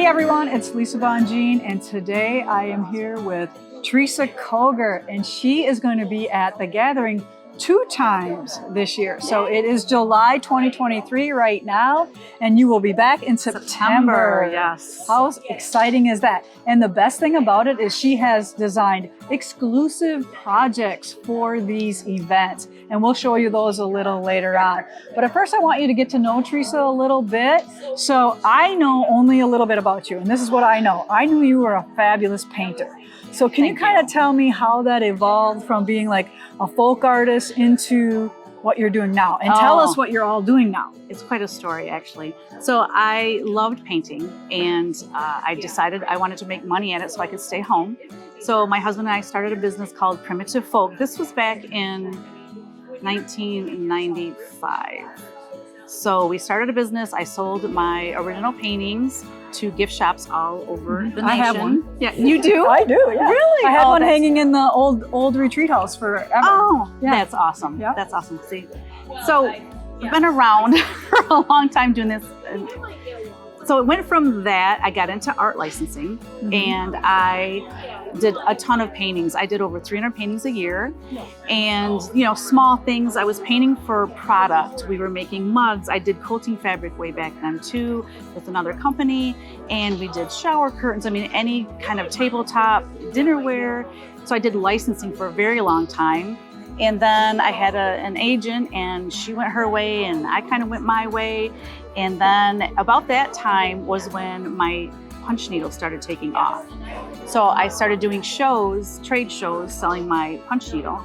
everyone, it's Lisa Bongean, and today I am here with Teresa Kogut, and she is going to be at the gathering 2 times this year. So it is July 2023 right now, and you will be back in September. Yes. How exciting is that? And the best thing about it is she has designed exclusive projects for these events, and we'll show you those a little later on. But at first I want you to get to know Teresa a little bit. So I know only a little bit about you, and this is what I know. I knew you were a fabulous painter. So can you kind of tell me how that evolved from being like a folk artist into what you're doing now? And tell us what you're all doing now. It's quite a story, actually. So I loved painting, and I decided I wanted to make money at it so I could stay home. So my husband and I started a business called Primitive Folk. This was back in 1995. So we started a business. I sold my original paintings to gift shops all over the nation. I have one. Yeah, you do? I do, yeah. Really? I have one hanging in the old retreat house forever. Oh, yeah. That's awesome. Yeah. That's awesome. See, so I've been around for a long time doing this. So it went from that, I got into art licensing, and I did a ton of paintings. I did over 300 paintings a year, and small things. I was painting for product. We were making mugs. I did quilting fabric way back then too with another company, and we did shower curtains. I mean, any kind of tabletop, dinnerware. So I did licensing for a very long time. And then I had an agent, and she went her way and I kind of went my way. And then about that time was when my punch needle started taking off. So I started doing shows, trade shows, selling my punch needle.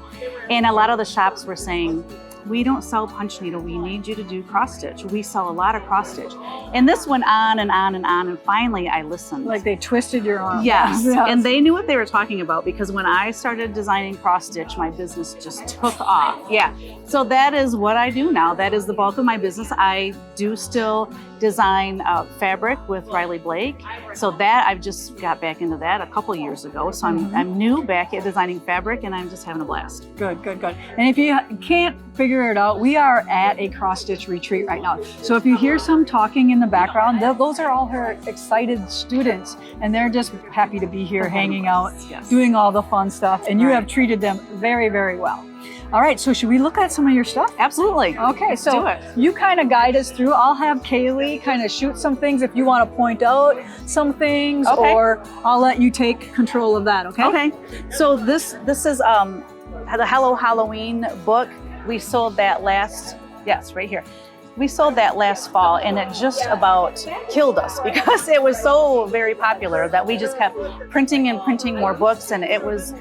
And a lot of the shops were saying, we don't sell punch needle, we need you to do cross stitch. We sell a lot of cross stitch. And this went on and on and on, and finally I listened. Like they twisted your arm. Yes, and they knew what they were talking about, because when I started designing cross stitch, my business just took off. Yeah, so that is what I do now. That is the bulk of my business. I do still design fabric with Riley Blake. So that I've just got back into that a couple years ago. So I'm new back at designing fabric, and I'm just having a blast. Good, good, good. And if you can't figure it out, we are at a cross stitch retreat right now. So if you hear some talking in the background, those are all her excited students, and they're just happy to be here hanging out, doing all the fun stuff. And you have treated them very, very well. All right, so should we look at some of your stuff? Absolutely. Okay, so you kind of guide us through. I'll have Kaylee kind of shoot some things if you want to point out some things, or I'll let you take control of that, okay? Okay, so this is the Hello Halloween book. We sold that right here. We sold that last fall, and it just about killed us because it was so very popular that we just kept printing and printing more books, and it was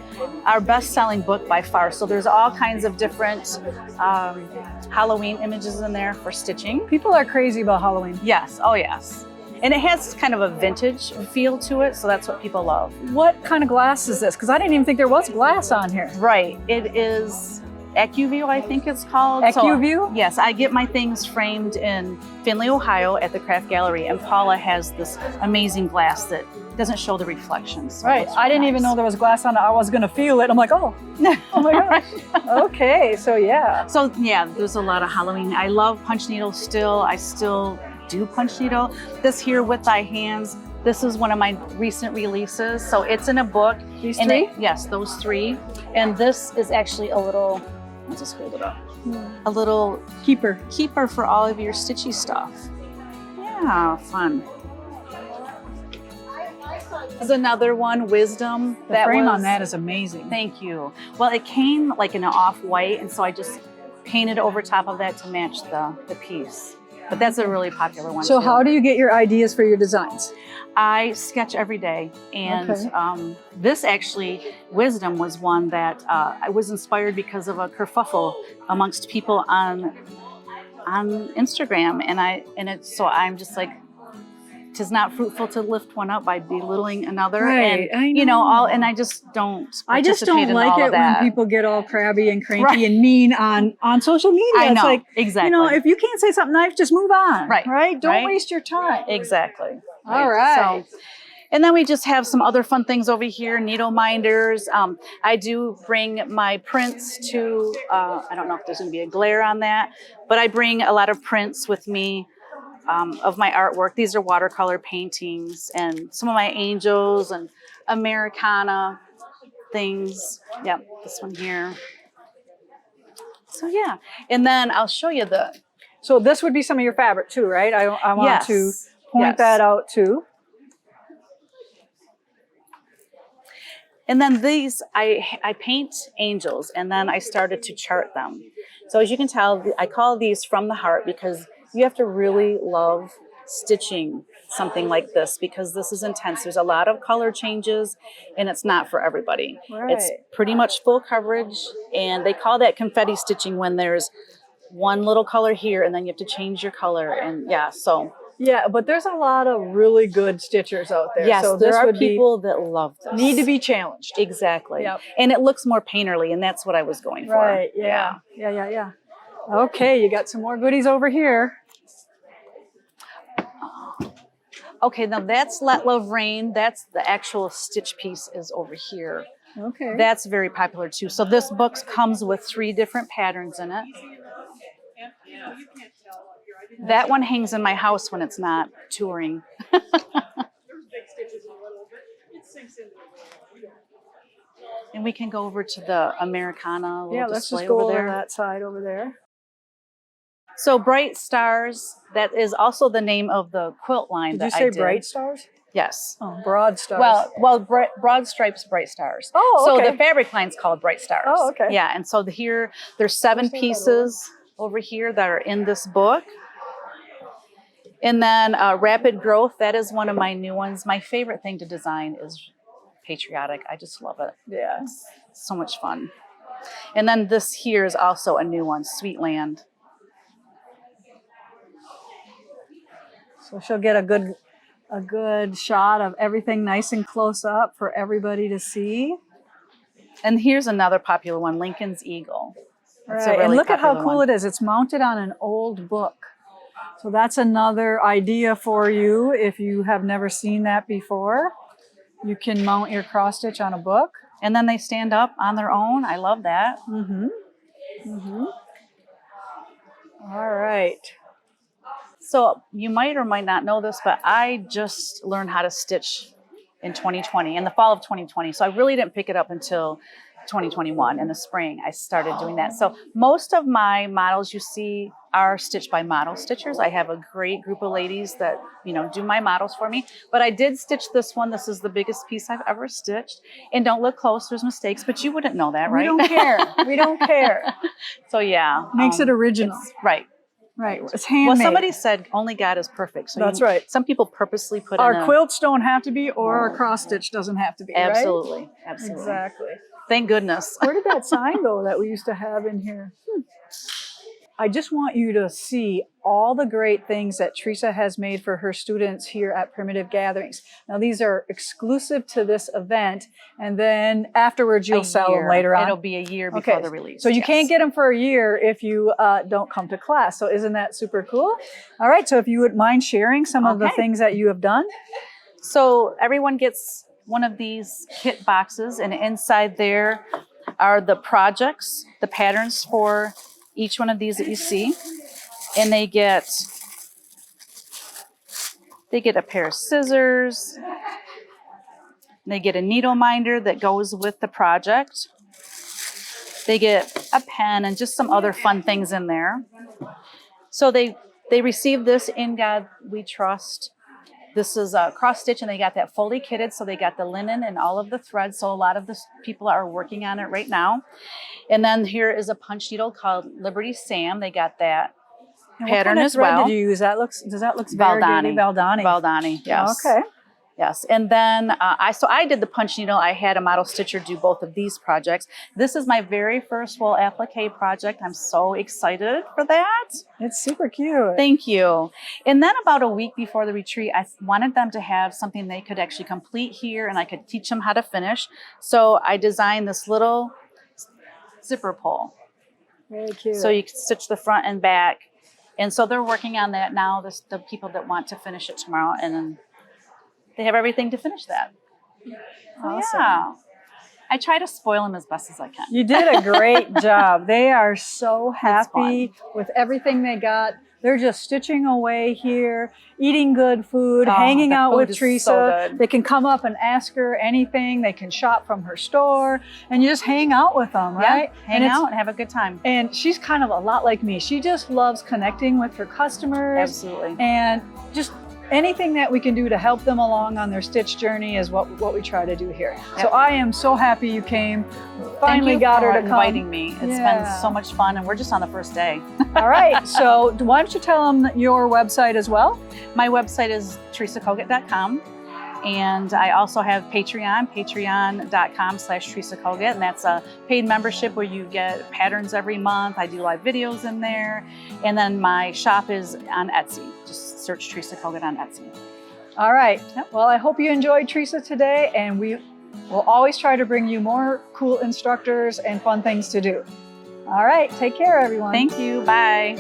our best-selling book by far. So there's all kinds of different Halloween images in there for stitching. People are crazy about Halloween. Yes, oh yes. And it has kind of a vintage feel to it, so that's what people love. What kind of glass is this? Because I didn't even think there was glass on here. Right, it is EcuView, I think it's called. EcuView? So, yes, I get my things framed in Findlay, Ohio at the Craft Gallery, and Paula has this amazing glass that doesn't show the reflections. So right, I didn't even know there was glass on it. I was gonna feel it. I'm like, oh my gosh. Okay, so yeah. So yeah, there's a lot of Halloween. I love punch needles still. I still do punch needle. This here, With Thy Hands, this is one of my recent releases. So it's in a book. These three? Yes, those 3. And this is actually a little, I'll just hold it up. A little keeper for all of your stitchy stuff. Yeah, fun. There's another one, Wisdom. The frame on that is amazing. Thank you. Well, it came like in an off-white, and so I just painted over top of that to match the piece. But that's a really popular one. So too. how do you get your ideas for your designs? I sketch every day, and this actually, Wisdom, was one that I was inspired because of a kerfuffle amongst people on Instagram, so I'm just like, 'tis not fruitful to lift one up by belittling another, right, and and I just don't. I just don't like it when people get all crabby and cranky and mean on social media. I know, it's like, exactly. If you can't say something nice, just move on. Right? Don't waste your time. Exactly. All right. So, and then we just have some other fun things over here, needle minders. I do bring my prints to, I don't know if there's gonna be a glare on that, but I bring a lot of prints with me of my artwork. These are watercolor paintings and some of my angels and Americana things. Yep, this one here. So yeah, and then I'll show you the. So this would be some of your fabric too, right? I want to point that out too. And then these, I paint angels, and then I started to chart them. So as you can tell, I call these from the heart because you have to really love stitching something like this because this is intense. There's a lot of color changes, and it's not for everybody. Right. It's pretty much full coverage, and they call that confetti stitching when there's one little color here, and then you have to change your color, and yeah, so. Yeah, but there's a lot of really good stitchers out there. Yes, so there are people that love this. Need to be challenged. Exactly. Yep. And it looks more painterly, and that's what I was going for. Right, yeah. Okay, you got some more goodies over here. Okay, now that's Let Love Rain. That's the actual stitch piece is over here. Okay. That's very popular too. So this book comes with 3 different patterns in it. That one hangs in my house when it's not touring. And we can go over to the Americana. Yeah, let's just go over that side over there. So Bright Stars, that is also the name of the quilt line that I did. Did you say Bright Stars? Yes. Oh, Broad Stars. Well, Broad Stripes, Bright Stars. Oh, okay. So the fabric line's called Bright Stars. Oh, okay. Yeah, and so here, there's 7 pieces over here that are in this book. And then Rapid Growth, that is one of my new ones. My favorite thing to design is patriotic. I just love it. Yeah. It's so much fun. And then this here is also a new one, Sweet Land. So she'll get a good shot of everything nice and close up for everybody to see. And here's another popular one, Lincoln's Eagle. Right. Really, and look at how cool it is. It's mounted on an old book. So that's another idea for you if you have never seen that before. You can mount your cross stitch on a book. And then they stand up on their own. I love that. Mm-hmm. Mm-hmm. All right. So you might or might not know this, but I just learned how to stitch in 2020, in the fall of 2020. So I really didn't pick it up until 2021 in the spring. I started doing that. So most of my models you see are stitched by model stitchers. I have a great group of ladies that, do my models for me. But I did stitch this one. This is the biggest piece I've ever stitched. And don't look close, there's mistakes, but you wouldn't know that, right? We don't care. We don't care. So yeah. Makes it original. Right. Right. It's handmade. Well, somebody said only God is perfect. So that's right. Some people purposely put our quilts don't have to be, or our cross stitch doesn't have to be. Absolutely. Right? Absolutely. Exactly. Thank goodness. Where did that sign go that we used to have in here? I just want you to see all the great things that Teresa has made for her students here at Primitive Gatherings. Now, these are exclusive to this event, and then afterwards you'll sell them later on. It'll be a year before the release. So you can't get them for a year if you don't come to class. So isn't that super cool? All right, so if you would mind sharing some of the things that you have done. So everyone gets one of these kit boxes, and inside there are the projects, the patterns for each one of these that you see, and they get a pair of scissors, they get a needle minder that goes with the project, they get a pen and just some other fun things in there. So they receive this In God We Trust. This is a cross stitch, and they got that fully kitted, so they got the linen and all of the threads. So a lot of the people are working on it right now. And then here is a punch needle called Liberty Sam. They got that pattern as well. What kind of thread did you use? Does that look very Valdani? Valdani, yes. Okay. Yes, and then I did the punch needle. I had a model stitcher do both of these projects. This is my very first wool applique project. I'm so excited for that. It's super cute. Thank you. And then about a week before the retreat, I wanted them to have something they could actually complete here, and I could teach them how to finish. So I designed this little zipper pull. Very cute. So you can stitch the front and back. And so they're working on that now, the people that want to finish it tomorrow, and then they have everything to finish that. Awesome. Yeah. I try to spoil them as best as I can. You did a great job. They are so happy with everything they got. They're just stitching away here, eating good food, Oh, hanging the out food with is Teresa. so good. They can come up and ask her anything. They can shop from her store, and you just hang out with them, right? Yeah, hang out and have a good time. And she's kind of a lot like me. She just loves connecting with her customers. Absolutely. And just anything that we can do to help them along on their stitch journey is what we try to do here. So I am so happy you came. Finally got her to come. Inviting me. It's Yeah. been so much fun, and we're just on the first day. All right. So why don't you tell them your website as well? My website is teresakogut.com. And I also have Patreon, patreon.com/Teresa Kogut. And that's a paid membership where you get patterns every month. I do live videos in there. And then my shop is on Etsy. Just search Teresa Kogut on Etsy. All right. Well, I hope you enjoyed Teresa today, and we will always try to bring you more cool instructors and fun things to do. All right. Take care, everyone. Thank you. Bye.